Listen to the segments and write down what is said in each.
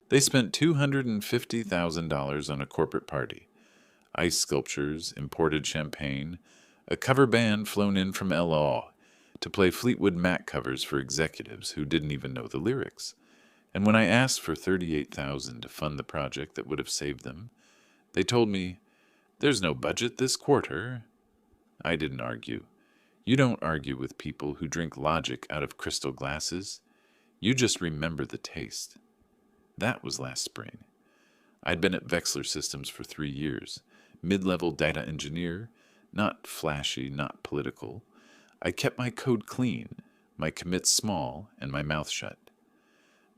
They spent $250,000 on a corporate party. Ice sculptures, imported champagne, a cover band flown in from LA to play Fleetwood Mac covers for executives who didn't even know the lyrics. And when I asked for $38,000 to fund the project that would have saved them, they told me, "There's no budget this quarter." I didn't argue. You don't argue with people who drink logic out of crystal glasses. You just remember the taste. That was last spring. I'd been at Vexler Systems for 3 years, mid-level data engineer, not flashy, not political. I kept my code clean, my commits small, and my mouth shut.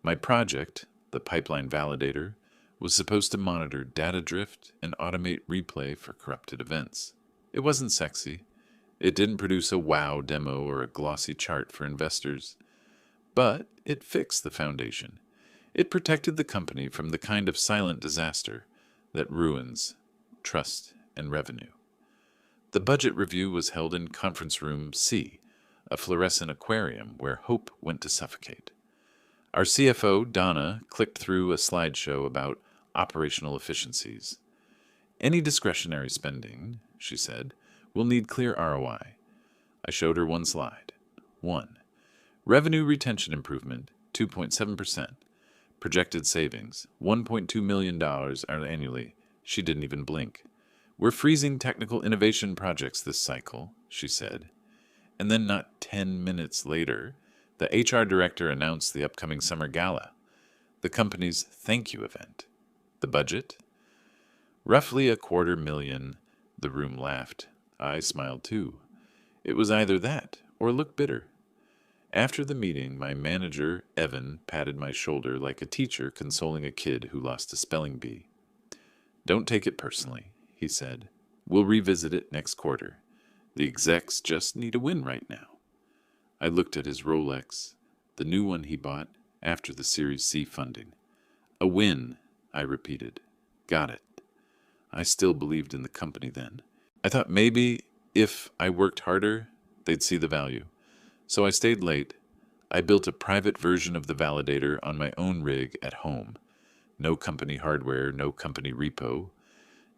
My project, the pipeline validator, was supposed to monitor data drift and automate replay for corrupted events. It wasn't sexy. It didn't produce a wow demo or a glossy chart for investors. But it fixed the foundation. It protected the company from the kind of silent disaster that ruins trust and revenue. The budget review was held in Conference Room C, a fluorescent aquarium where hope went to suffocate. Our CFO, Donna, clicked through a slideshow about operational efficiencies. "Any discretionary spending," she said, "will need clear ROI." I showed her one slide. 1. Revenue retention improvement, 2.7%. Projected savings, $1.2 million annually. She didn't even blink. "We're freezing technical innovation projects this cycle," she said. And then not 10 minutes later, the HR director announced the upcoming summer gala, the company's thank you event. The budget? Roughly $250,000. The room laughed. I smiled too. It was either that or look bitter. After the meeting, my manager, Evan, patted my shoulder like a teacher consoling a kid who lost a spelling bee. "Don't take it personally," he said. "We'll revisit it next quarter. The execs just need a win right now." I looked at his Rolex, the new one he bought after the Series C funding. "A win," I repeated. "Got it." I still believed in the company then. I thought maybe if I worked harder, they'd see the value. So I stayed late. I built a private version of the validator on my own rig at home. No company hardware, no company repo.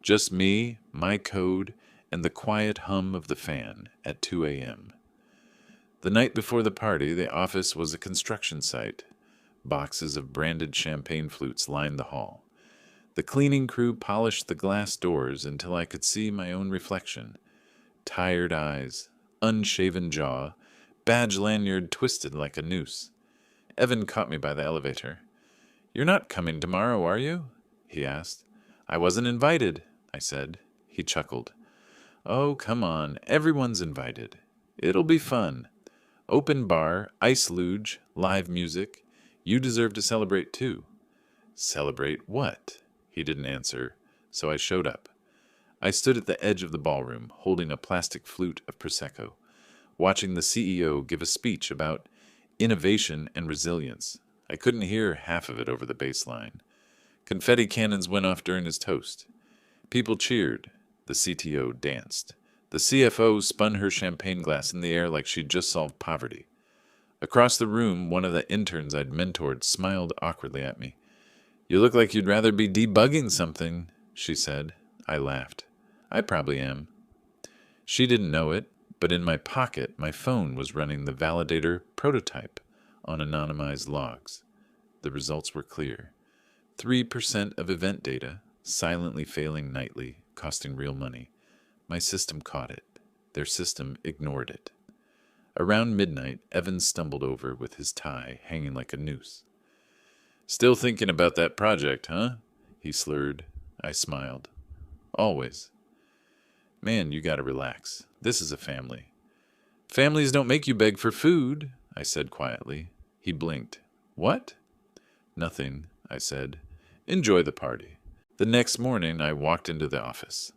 Just me, my code, and the quiet hum of the fan at 2 a.m. The night before the party, the office was a construction site. Boxes of branded champagne flutes lined the hall. The cleaning crew polished the glass doors until I could see my own reflection. Tired eyes, unshaven jaw, badge lanyard twisted like a noose. Evan caught me by the elevator. "You're not coming tomorrow, are you?" he asked. "I wasn't invited," I said. He chuckled. "Oh, come on, everyone's invited. It'll be fun. Open bar, ice luge, live music. You deserve to celebrate too." "Celebrate what?" He didn't answer, so I showed up. I stood at the edge of the ballroom, holding a plastic flute of Prosecco, watching the CEO give a speech about innovation and resilience. I couldn't hear half of it over the bass line. Confetti cannons went off during his toast. People cheered. The CTO danced. The CFO spun her champagne glass in the air like she'd just solved poverty. Across the room, one of the interns I'd mentored smiled awkwardly at me. "You look like you'd rather be debugging something," she said. I laughed. "I probably am." She didn't know it, but in my pocket, my phone was running the validator prototype on anonymized logs. The results were clear. 3% of event data, silently failing nightly, costing real money. My system caught it. Their system ignored it. Around midnight, Evans stumbled over with his tie hanging like a noose. "Still thinking about that project, huh?" he slurred. I smiled. "Always." "Man, you gotta relax. This is a family." "Families don't make you beg for food," I said quietly. He blinked. "What?" "Nothing," I said. "Enjoy the party." The next morning, I walked into the office.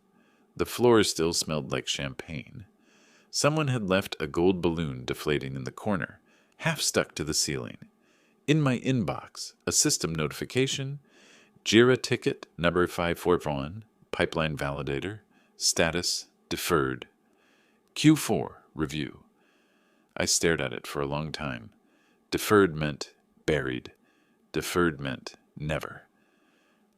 The floor still smelled like champagne. Someone had left a gold balloon deflating in the corner, half stuck to the ceiling. In my inbox, a system notification, JIRA ticket number 541, pipeline validator, status deferred. Q4 review. I stared at it for a long time. Deferred meant buried. Deferred meant never.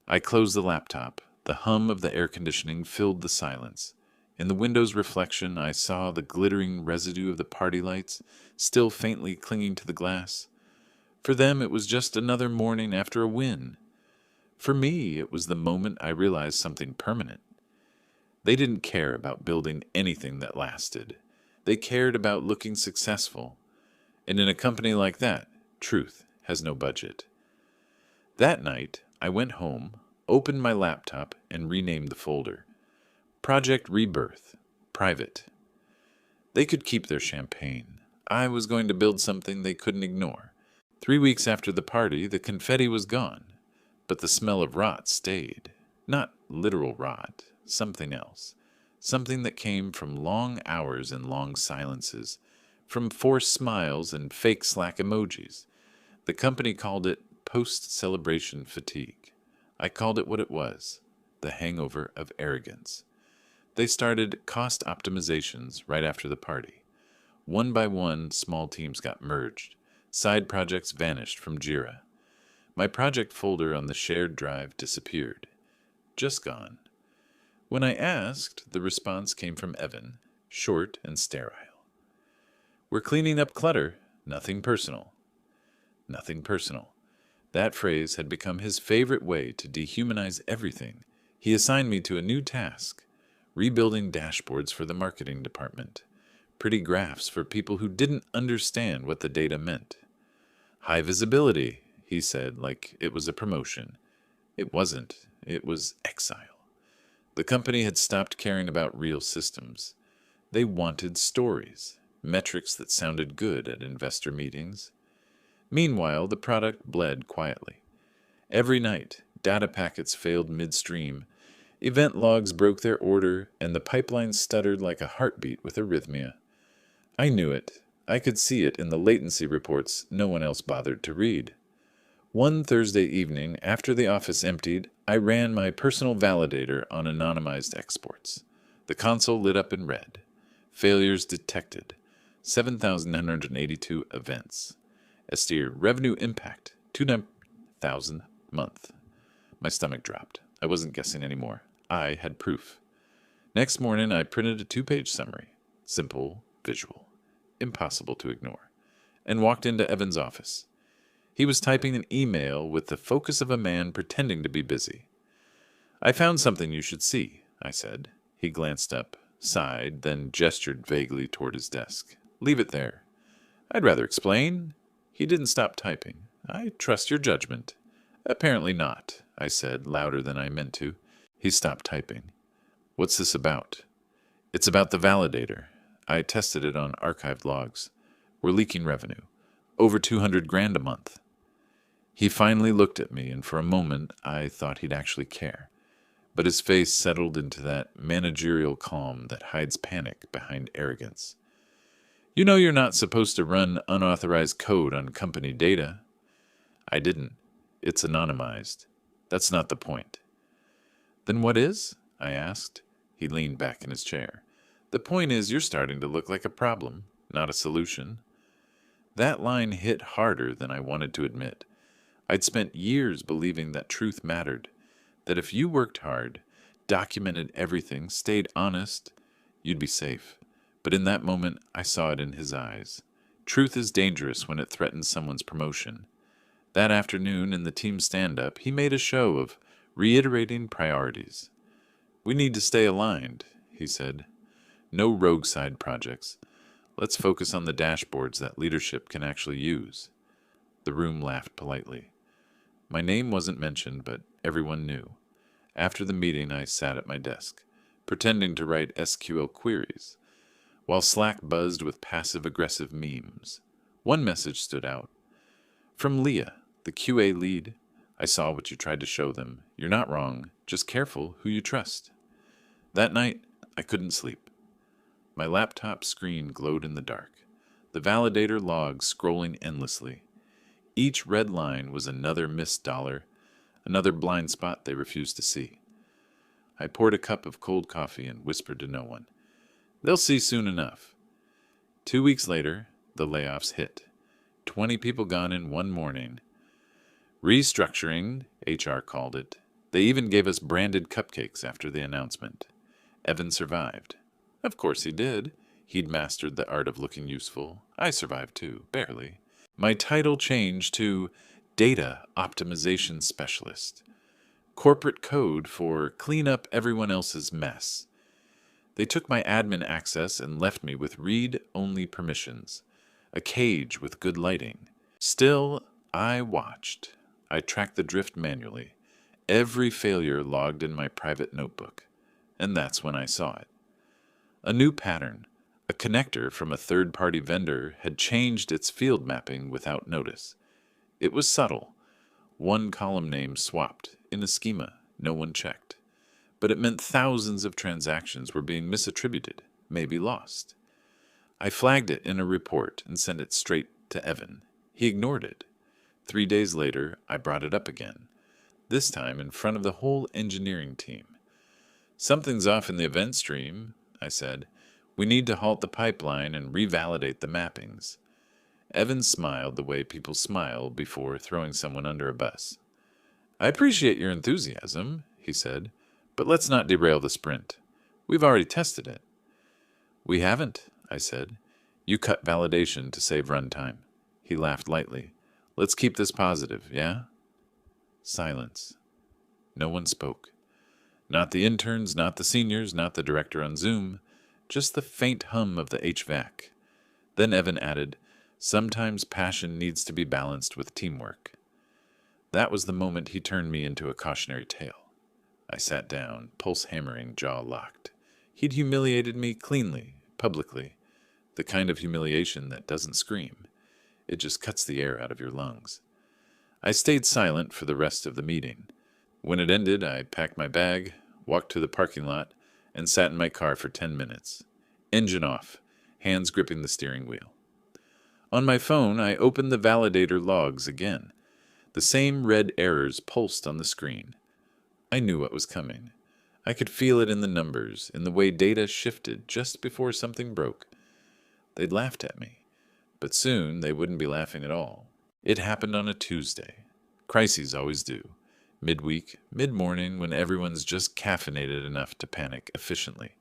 I closed the laptop. The hum of the air conditioning filled the silence. In the window's reflection, I saw the glittering residue of the party lights, still faintly clinging to the glass. For them, it was just another morning after a win. For me, it was the moment I realized something permanent. They didn't care about building anything that lasted. They cared about looking successful. And in a company like that, truth has no budget. That night, I went home, opened my laptop, and renamed the folder. Project Rebirth. Private. They could keep their champagne. I was going to build something they couldn't ignore. 3 weeks after the party, the confetti was gone, but the smell of rot stayed. Not literal rot, something else. Something that came from long hours and long silences, from forced smiles and fake Slack emojis. The company called it post-celebration fatigue. I called it what it was, the hangover of arrogance. They started cost optimizations right after the party. One by one, small teams got merged. Side projects vanished from Jira. My project folder on the shared drive disappeared. Just gone. When I asked, the response came from Evan, short and sterile. We're cleaning up clutter. Nothing personal. Nothing personal. That phrase had become his favorite way to dehumanize everything. He assigned me to a new task, rebuilding dashboards for the marketing department. Pretty graphs for people who didn't understand what the data meant. High visibility, he said, like it was a promotion. It wasn't. It was exile. The company had stopped caring about real systems. They wanted stories, metrics that sounded good at investor meetings. Meanwhile, the product bled quietly. Every night, data packets failed midstream, event logs broke their order, and the pipeline stuttered like a heartbeat with arrhythmia. I knew it. I could see it in the latency reports no one else bothered to read. One Thursday evening, after the office emptied, I ran my personal validator on anonymized exports. The console lit up in red. Failures detected. 7,982 events. Estir revenue impact, 29,000 month. My stomach dropped. I wasn't guessing anymore. I had proof. Next morning, I printed a 2-page summary. Simple, visual, impossible to ignore, and walked into Evan's office. He was typing an email with the focus of a man pretending to be busy. I found something you should see, I said. He glanced up, sighed, then gestured vaguely toward his desk. Leave it there. I'd rather explain. He didn't stop typing. I trust your judgment. Apparently not, I said, louder than I meant to. He stopped typing. What's this about? It's about the validator. I tested it on archived logs. We're leaking revenue. Over 200 grand a month. He finally looked at me, and for a moment I thought he'd actually care. But his face settled into that managerial calm that hides panic behind arrogance. You know you're not supposed to run unauthorized code on company data. I didn't. It's anonymized. That's not the point. Then what is? I asked. He leaned back in his chair. The point is you're starting to look like a problem, not a solution. That line hit harder than I wanted to admit. I'd spent years believing that truth mattered, that if you worked hard, documented everything, stayed honest, you'd be safe. But in that moment, I saw it in his eyes. Truth is dangerous when it threatens someone's promotion. That afternoon in the team stand-up, he made a show of reiterating priorities. We need to stay aligned, he said. No rogue side projects. Let's focus on the dashboards that leadership can actually use. The room laughed politely. My name wasn't mentioned, but everyone knew. After the meeting, I sat at my desk, pretending to write SQL queries, while Slack buzzed with passive-aggressive memes. One message stood out. From Leah, the QA lead. I saw what you tried to show them. You're not wrong. Just careful who you trust. That night, I couldn't sleep. My laptop screen glowed in the dark, the validator logs scrolling endlessly. Each red line was another missed dollar, another blind spot they refused to see. I poured a cup of cold coffee and whispered to no one. They'll see soon enough. 2 weeks later, the layoffs hit. 20 people gone in one morning. Restructuring, HR called it. They even gave us branded cupcakes after the announcement. Evan survived. Of course he did. He'd mastered the art of looking useful. I survived too, barely. My title changed to Data Optimization Specialist. Corporate code for clean up everyone else's mess. They took my admin access and left me with read-only permissions, a cage with good lighting. Still, I watched. I tracked the drift manually, every failure logged in my private notebook, and that's when I saw it. A new pattern, a connector from a third-party vendor, had changed its field mapping without notice. It was subtle. One column name swapped, in a schema no one checked. But it meant thousands of transactions were being misattributed, maybe lost. I flagged it in a report and sent it straight to Evan. He ignored it. 3 days later, I brought it up again, this time in front of the whole engineering team. Something's off in the event stream, I said. We need to halt the pipeline and revalidate the mappings. Evan smiled the way people smile before throwing someone under a bus. I appreciate your enthusiasm, he said, but let's not derail the sprint. We've already tested it. We haven't, I said. You cut validation to save runtime. He laughed lightly. Let's keep this positive, yeah? Silence. No one spoke. Not the interns, not the seniors, not the director on Zoom, just the faint hum of the HVAC. Then Evan added, sometimes passion needs to be balanced with teamwork. That was the moment he turned me into a cautionary tale. I sat down, pulse hammering, jaw locked. He'd humiliated me cleanly, publicly, the kind of humiliation that doesn't scream. It just cuts the air out of your lungs. I stayed silent for the rest of the meeting. When it ended, I packed my bag, walked to the parking lot, and sat in my car for 10 minutes. Engine off, hands gripping the steering wheel. On my phone, I opened the validator logs again. The same red errors pulsed on the screen. I knew what was coming. I could feel it in the numbers, in the way data shifted just before something broke. They'd laughed at me, but soon they wouldn't be laughing at all. It happened on a Tuesday. Crises always do. Midweek, mid-morning, when everyone's just caffeinated enough to panic efficiently.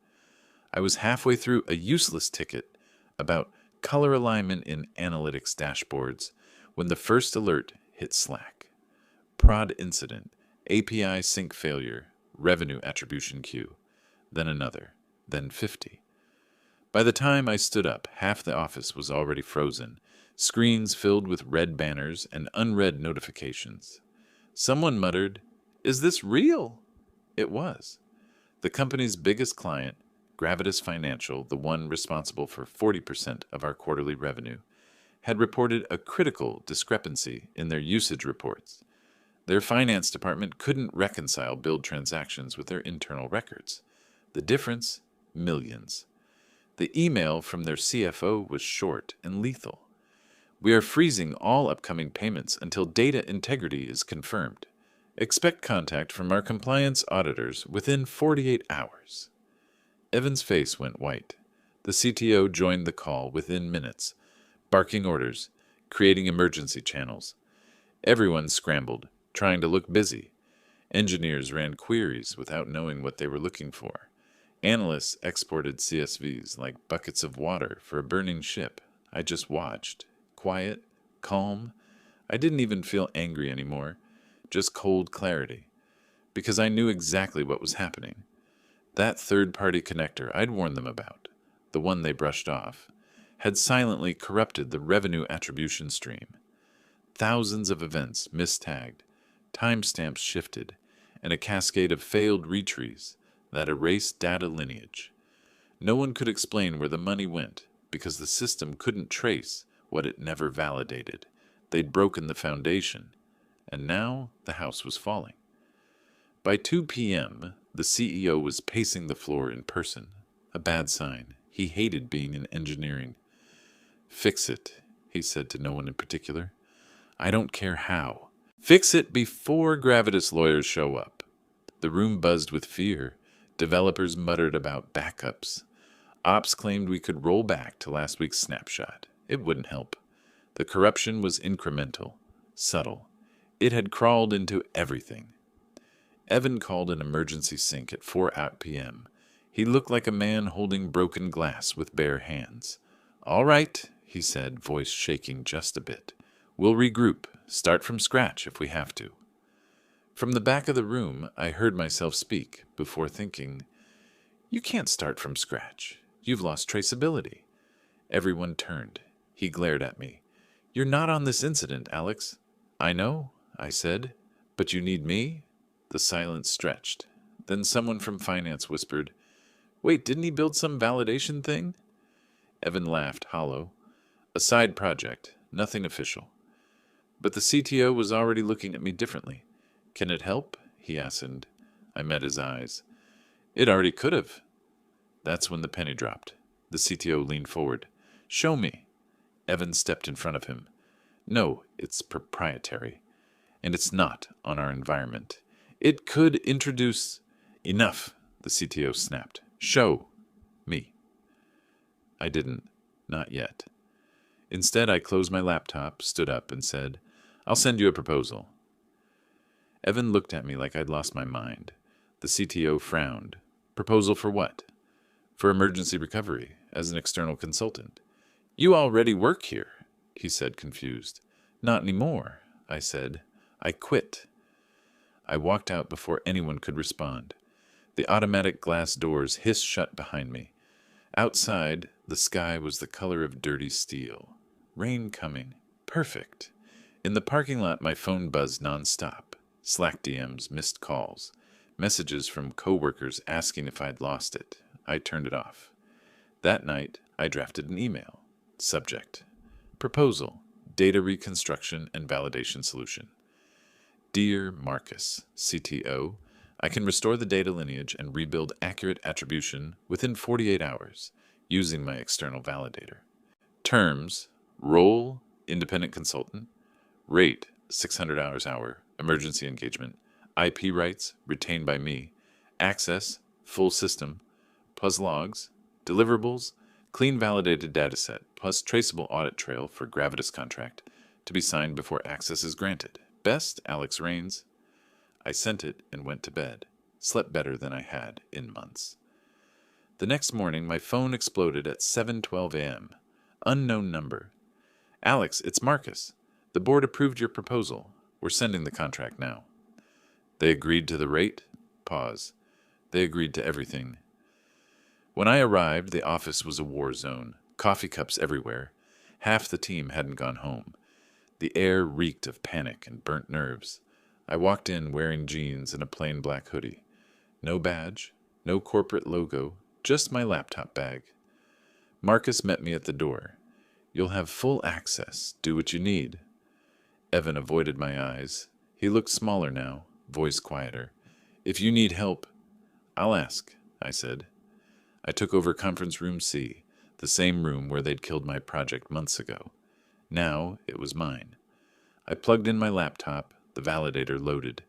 I was halfway through a useless ticket about color alignment in analytics dashboards when the first alert hit Slack. Prod incident, API sync failure, revenue attribution queue, then another, then 50. By the time I stood up, half the office was already frozen, screens filled with red banners and unread notifications. Someone muttered, "Is this real?" It was. The company's biggest client, Gravitas Financial, the one responsible for 40% of our quarterly revenue, had reported a critical discrepancy in their usage reports. Their finance department couldn't reconcile billed transactions with their internal records. The difference? Millions. The email from their CFO was short and lethal. We are freezing all upcoming payments until data integrity is confirmed. Expect contact from our compliance auditors within 48 hours. Evan's face went white. The CTO joined the call within minutes, barking orders, creating emergency channels. Everyone scrambled, trying to look busy. Engineers ran queries without knowing what they were looking for. Analysts exported CSVs like buckets of water for a burning ship. I just watched. Quiet, calm. I didn't even feel angry anymore, just cold clarity, because I knew exactly what was happening. That third-party connector I'd warned them about, the one they brushed off, had silently corrupted the revenue attribution stream. Thousands of events mistagged, timestamps shifted, and a cascade of failed retries that erased data lineage. No one could explain where the money went because the system couldn't trace what it never validated. They'd broken the foundation, and now the house was falling. By 2 p.m., the CEO was pacing the floor in person, a bad sign. He hated being in engineering. "Fix it," he said to no one in particular. "I don't care how. Fix it before Gravitas lawyers show up." The room buzzed with fear. Developers muttered about backups. Ops claimed we could roll back to last week's snapshot. It wouldn't help. The corruption was incremental, subtle. It had crawled into everything. Evan called an emergency sync at 4 p.m. He looked like a man holding broken glass with bare hands. "All right," he said, voice shaking just a bit. "We'll regroup, start from scratch if we have to." From the back of the room, I heard myself speak, before thinking, "You can't start from scratch. You've lost traceability." Everyone turned. He glared at me. "You're not on this incident, Alex." "I know," I said. "But you need me?" The silence stretched. Then someone from finance whispered, "Wait, didn't he build some validation thing?" Evan laughed, hollow. "A side project, nothing official." But the CTO was already looking at me differently. "Can it help?" he asked. I met his eyes. "It already could have." That's when the penny dropped. The CTO leaned forward. "Show me." Evan stepped in front of him. "No, it's proprietary. And it's not on our environment. It could introduce—" "Enough," the CTO snapped. "Show me." I didn't. Not yet. Instead, I closed my laptop, stood up, and said, "I'll send you a proposal." Evan looked at me like I'd lost my mind. The CTO frowned. "Proposal for what?" "For emergency recovery, as an external consultant." "You already work here," he said, confused. "Not anymore," I said. "I quit." I walked out before anyone could respond. The automatic glass doors hissed shut behind me. Outside, the sky was the color of dirty steel. Rain coming. Perfect. In the parking lot, my phone buzzed nonstop. Slack DMs, missed calls. Messages from coworkers asking if I'd lost it. I turned it off. That night, I drafted an email. Subject: Proposal, Data Reconstruction and Validation Solution. Dear Marcus, CTO, I can restore the data lineage and rebuild accurate attribution within 48 hours using my external validator. Terms: role, independent consultant. Rate, 600 hour, emergency engagement. IP rights, retained by me. Access, full system, plus logs. Deliverables, clean validated dataset, plus traceable audit trail for Gravitas contract, to be signed before access is granted. Best, Alex Rains. I sent it and went to bed. Slept better than I had in months. The next morning, my phone exploded at 7:12 a.m. Unknown number. "Alex, it's Marcus. The board approved your proposal. We're sending the contract now." "They agreed to the rate?" Pause. "They agreed to everything." When I arrived, the office was a war zone. Coffee cups everywhere. Half the team hadn't gone home. The air reeked of panic and burnt nerves. I walked in wearing jeans and a plain black hoodie. No badge, no corporate logo, just my laptop bag. Marcus met me at the door. "You'll have full access. Do what you need." Evan avoided my eyes. He looked smaller now, voice quieter. "If you need help—" "I'll ask," I said. I took over conference room C, the same room where they'd killed my project months ago. Now it was mine. I plugged in my laptop, the validator loaded.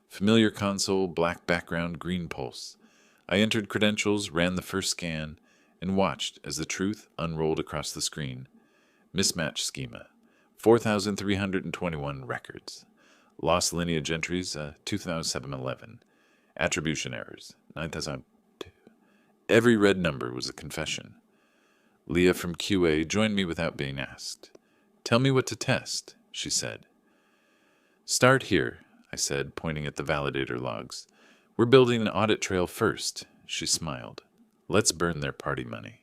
Familiar console, black background, green pulse. I entered credentials, ran the first scan, and watched as the truth unrolled across the screen. Mismatch schema. 4,321 records. Lost lineage entries, 2007-11. Attribution errors, 9,002. Every red number was a confession. Leah from QA joined me without being asked. "Tell me what to test," she said. "Start here," I said, pointing at the validator logs. "We're building an audit trail first," she smiled. "Let's burn their party money."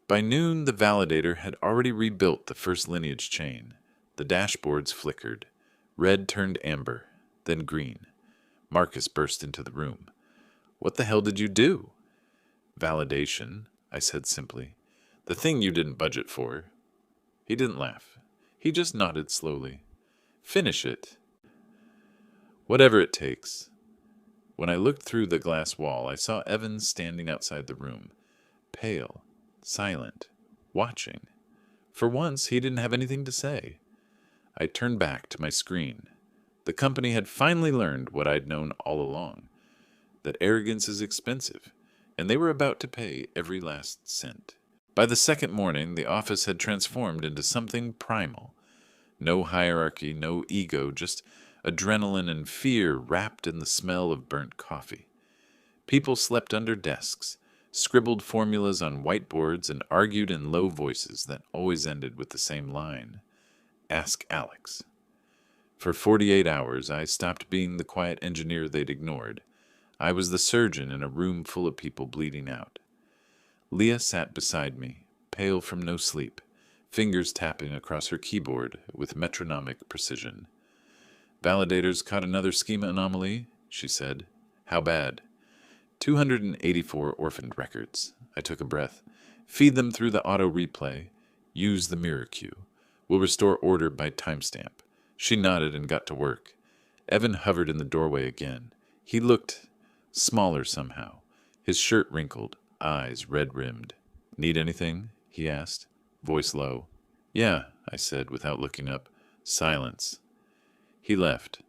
By noon, the validator had already rebuilt the first lineage chain. The dashboards flickered. Red turned amber, then green. Marcus burst into the room. "What the hell did you do?" "Validation," I said simply. "The thing you didn't budget for." He didn't laugh. He just nodded slowly. "Finish it." "Whatever it takes." When I looked through the glass wall, I saw Evan standing outside the room, pale, silent, watching. For once, he didn't have anything to say. I turned back to my screen. The company had finally learned what I'd known all along, that arrogance is expensive, and they were about to pay every last cent. By the second morning, the office had transformed into something primal. No hierarchy, no ego, just adrenaline and fear wrapped in the smell of burnt coffee. People slept under desks, scribbled formulas on whiteboards, and argued in low voices that always ended with the same line: "Ask Alex." For 48 hours, I stopped being the quiet engineer they'd ignored. I was the surgeon in a room full of people bleeding out. Leah sat beside me, pale from no sleep, fingers tapping across her keyboard with metronomic precision. "Validators caught another schema anomaly," she said. "How bad?" 284 orphaned records. I took a breath. "Feed them through the auto replay. Use the mirror queue. We'll restore order by timestamp." She nodded and got to work. Evan hovered in the doorway again. He looked smaller somehow, his shirt wrinkled, eyes red-rimmed. "Need anything?" he asked, voice low. "Yeah," I said without looking up. Silence. He left.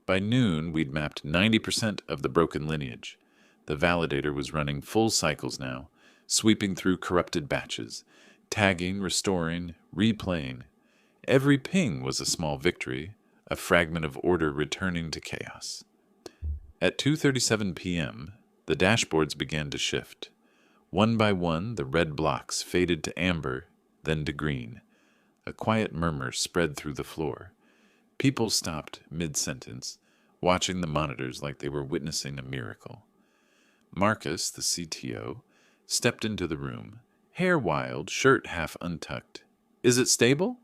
By noon, we'd mapped 90% of the broken lineage. The validator was running full cycles now, sweeping through corrupted batches, tagging, restoring, replaying. Every ping was a small victory, a fragment of order returning to chaos. At 2:37 p.m., the dashboards began to shift. One by one, the red blocks faded to amber, then to green. A quiet murmur spread through the floor. People stopped mid-sentence, watching the monitors like they were witnessing a miracle. Marcus, the CTO, stepped into the room, hair wild, shirt half untucked. "Is it stable?"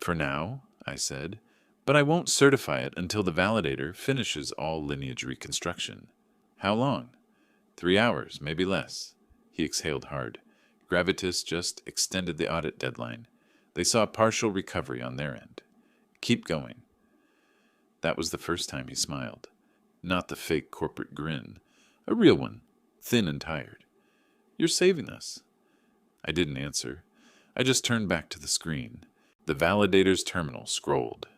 "For now," I said, "but I won't certify it until the validator finishes all lineage reconstruction." "How long?" 3 hours, maybe less." He exhaled hard. Gravitas just extended the audit deadline. They saw partial recovery on their end. "Keep going." That was the first time he smiled. Not the fake corporate grin. A real one, thin and tired. "You're saving us." I didn't answer. I just turned back to the screen. The validator's terminal scrolled,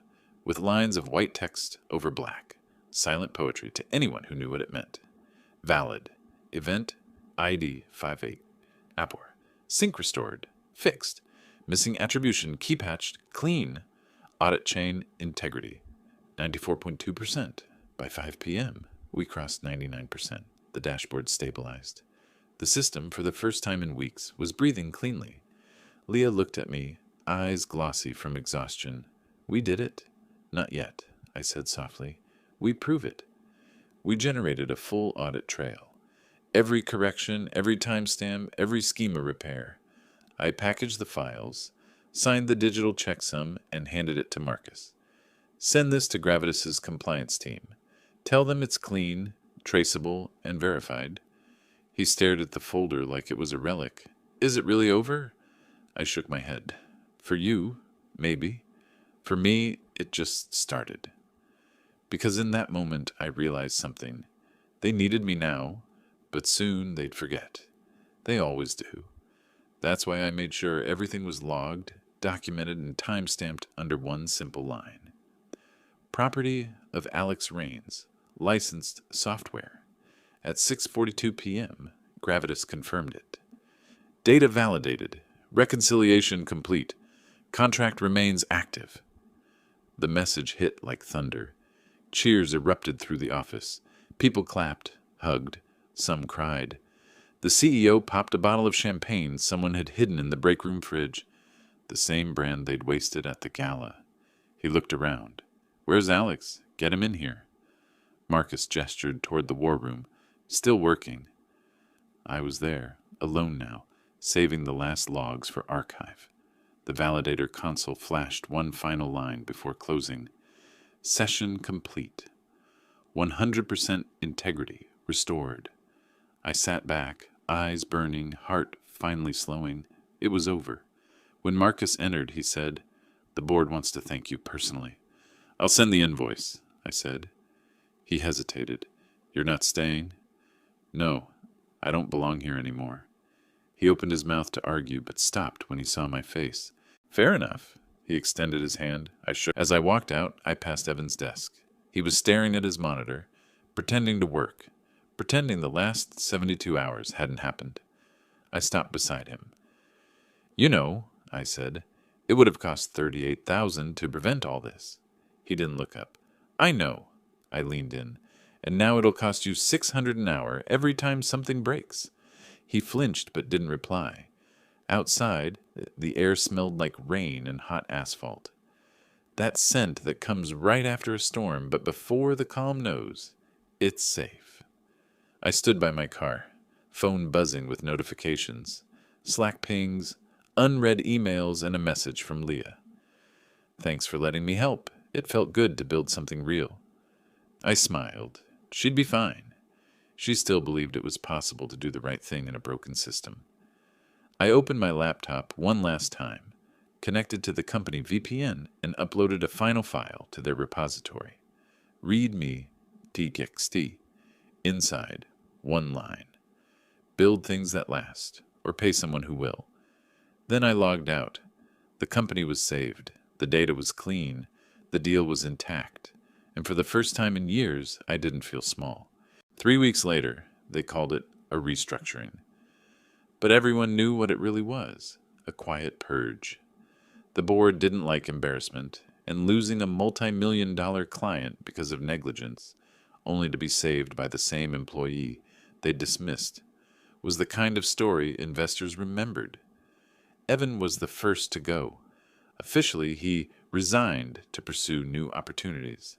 with lines of white text over black, silent poetry to anyone who knew what it meant. "Valid. Event ID 58. Appor. Sync restored. Fixed. Missing attribution key patched. Clean. Audit chain integrity. 94.2%. By 5 p.m., we crossed 99%. The dashboard stabilized. The system, for the first time in weeks, was breathing cleanly. Leah looked at me, eyes glossy from exhaustion. "We did it." "Not yet," I said softly. "We prove it." We generated a full audit trail. Every correction, every timestamp, every schema repair. I packaged the files, signed the digital checksum, and handed it to Marcus. "Send this to Gravitas's compliance team. Tell them it's clean, traceable, and verified." He stared at the folder like it was a relic. "Is it really over?" I shook my head. "For you, maybe. For me, it just started." Because in that moment, I realized something. They needed me now, but soon they'd forget. They always do. That's why I made sure everything was logged, documented, and time-stamped under one simple line. Property of Alex Rains, licensed software. At 6:42 p.m., Gravitas confirmed it. Data validated. Reconciliation complete. Contract remains active. The message hit like thunder. Cheers erupted through the office. People clapped, hugged, some cried. The CEO popped a bottle of champagne someone had hidden in the break room fridge, the same brand they'd wasted at the gala. He looked around. "Where's Alex? Get him in here." Marcus gestured toward the war room, still working. I was there, alone now, saving the last logs for archive. The validator console flashed one final line before closing. "Session complete. 100% integrity restored." I sat back, eyes burning, heart finally slowing. It was over. When Marcus entered, he said, "The board wants to thank you personally." "I'll send the invoice," I said. He hesitated. "You're not staying?" "No, I don't belong here anymore." He opened his mouth to argue, but stopped when he saw my face. "Fair enough." He extended his hand. I shook. As I walked out, I passed Evan's desk. He was staring at his monitor, pretending to work, pretending the last 72 hours hadn't happened. I stopped beside him. "You know," I said, "it would have cost $38,000 to prevent all this." He didn't look up. I know, I leaned in, and now it'll cost you $600 an hour every time something breaks. He flinched but didn't reply. Outside, the air smelled like rain and hot asphalt. That scent that comes right after a storm, but before the calm knows, it's safe. I stood by my car, phone buzzing with notifications, Slack pings, unread emails, and a message from Leah. Thanks for letting me help. It felt good to build something real. I smiled. She'd be fine. She still believed it was possible to do the right thing in a broken system. I opened my laptop one last time, connected to the company VPN, and uploaded a final file to their repository. README txt. Inside, one line. Build things that last, or pay someone who will. Then I logged out. The company was saved. The data was clean. The deal was intact. And for the first time in years, I didn't feel small. 3 weeks later, they called it a restructuring. But everyone knew what it really was, a quiet purge. The board didn't like embarrassment, and losing a multi-million-dollar client because of negligence, only to be saved by the same employee they dismissed, was the kind of story investors remembered. Evan was the first to go. Officially, he resigned to pursue new opportunities.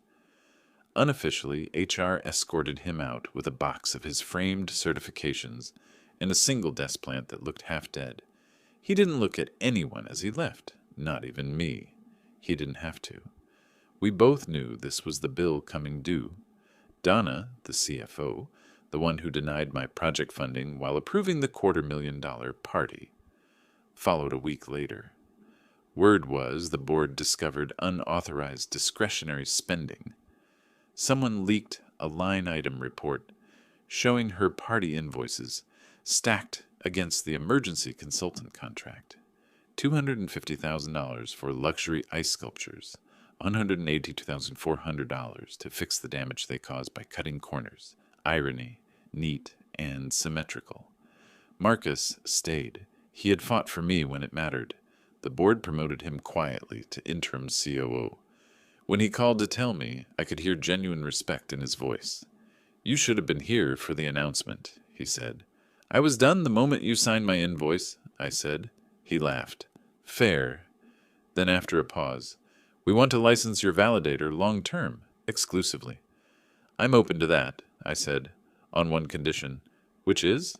Unofficially, HR escorted him out with a box of his framed certifications and a single desk plant that looked half dead. He didn't look at anyone as he left, not even me. He didn't have to. We both knew this was the bill coming due. Donna, the CFO, the one who denied my project funding while approving the $250,000 party, followed a week later. Word was the board discovered unauthorized discretionary spending. Someone leaked a line-item report showing her party invoices stacked against the emergency consultant contract. $250,000 for luxury ice sculptures, $182,400 to fix the damage they caused by cutting corners. Irony, neat and symmetrical. Marcus stayed. He had fought for me when it mattered. The board promoted him quietly to interim COO. When he called to tell me, I could hear genuine respect in his voice. You should have been here for the announcement, he said. I was done the moment you signed my invoice, I said. He laughed. Fair. Then after a pause, we want to license your validator long-term, exclusively. I'm open to that, I said, on one condition. Which is?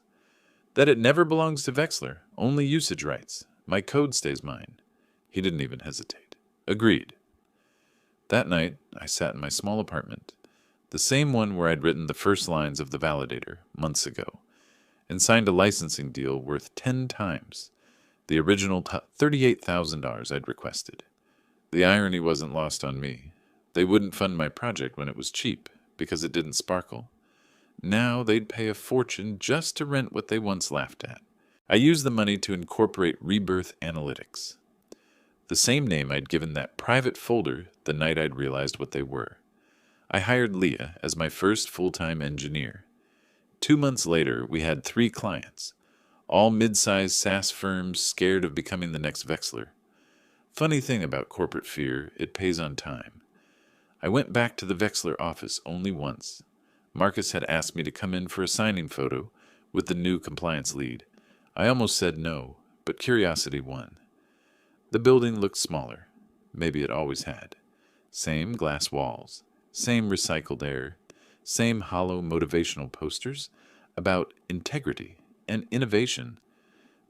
That it never belongs to Vexler, only usage rights. My code stays mine. He didn't even hesitate. Agreed. That night, I sat in my small apartment, the same one where I'd written the first lines of the validator months ago, and signed a licensing deal worth 10 times the original $38,000 I'd requested. The irony wasn't lost on me. They wouldn't fund my project when it was cheap, because it didn't sparkle. Now they'd pay a fortune just to rent what they once laughed at. I used the money to incorporate Rebirth Analytics, the same name I'd given that private folder the night I'd realized what they were. I hired Leah as my first full-time engineer. 2 months later, we had 3 clients, all mid-sized SaaS firms scared of becoming the next Vexler. Funny thing about corporate fear, it pays on time. I went back to the Vexler office only once. Marcus had asked me to come in for a signing photo with the new compliance lead. I almost said no, but curiosity won. The building looked smaller. Maybe it always had. Same glass walls, same recycled air, same hollow motivational posters about integrity and innovation,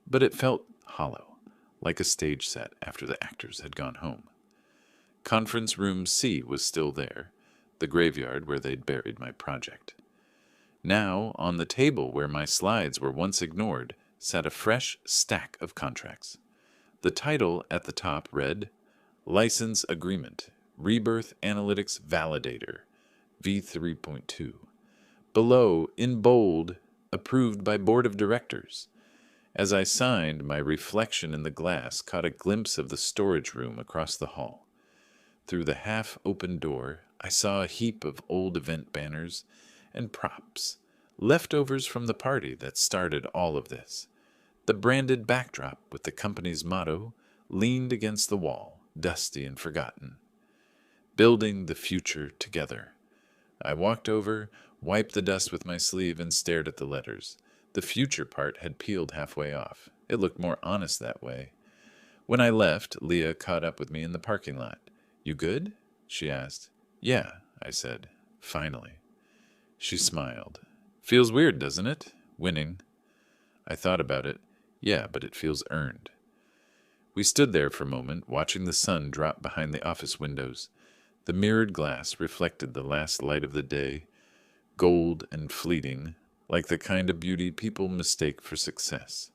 but it felt hollow, like a stage set after the actors had gone home. Conference Room C was still there, the graveyard where they'd buried my project. Now, on the table where my slides were once ignored, sat a fresh stack of contracts. The title at the top read, License Agreement, Rebirth Analytics Validator, V3.2. Below, in bold, approved by Board of Directors. As I signed, my reflection in the glass caught a glimpse of the storage room across the hall. Through the half-open door, I saw a heap of old event banners and props, leftovers from the party that started all of this. The branded backdrop with the company's motto leaned against the wall, dusty and forgotten. Building the future together. I walked over, wiped the dust with my sleeve, and stared at the letters. The future part had peeled halfway off. It looked more honest that way. When I left, Leah caught up with me in the parking lot. "You good?" she asked. "Yeah," I said. "Finally." She smiled. "Feels weird, doesn't it? Winning." I thought about it. Yeah, but it feels earned. We stood there for a moment, watching the sun drop behind the office windows. The mirrored glass reflected the last light of the day, gold and fleeting, like the kind of beauty people mistake for success.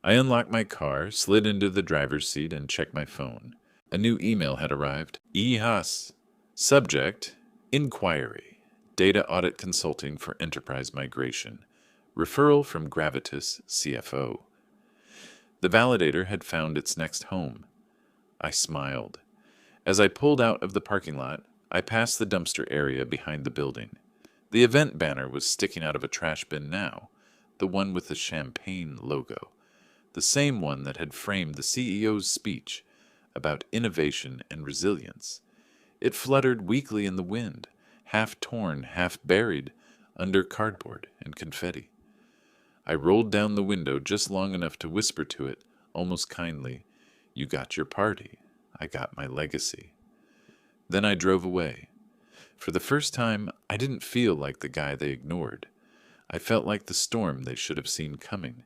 I unlocked my car, slid into the driver's seat, and checked my phone. A new email had arrived. E-Haas. Subject, Inquiry. Data Audit Consulting for Enterprise Migration. Referral from Gravitas CFO. The validator had found its next home. I smiled. As I pulled out of the parking lot, I passed the dumpster area behind the building. The event banner was sticking out of a trash bin now, the one with the champagne logo, the same one that had framed the CEO's speech about innovation and resilience. It fluttered weakly in the wind, half torn, half buried under cardboard and confetti. I rolled down the window just long enough to whisper to it, almost kindly, "You got your party. I got my legacy." Then I drove away. For the first time, I didn't feel like the guy they ignored. I felt like the storm they should have seen coming.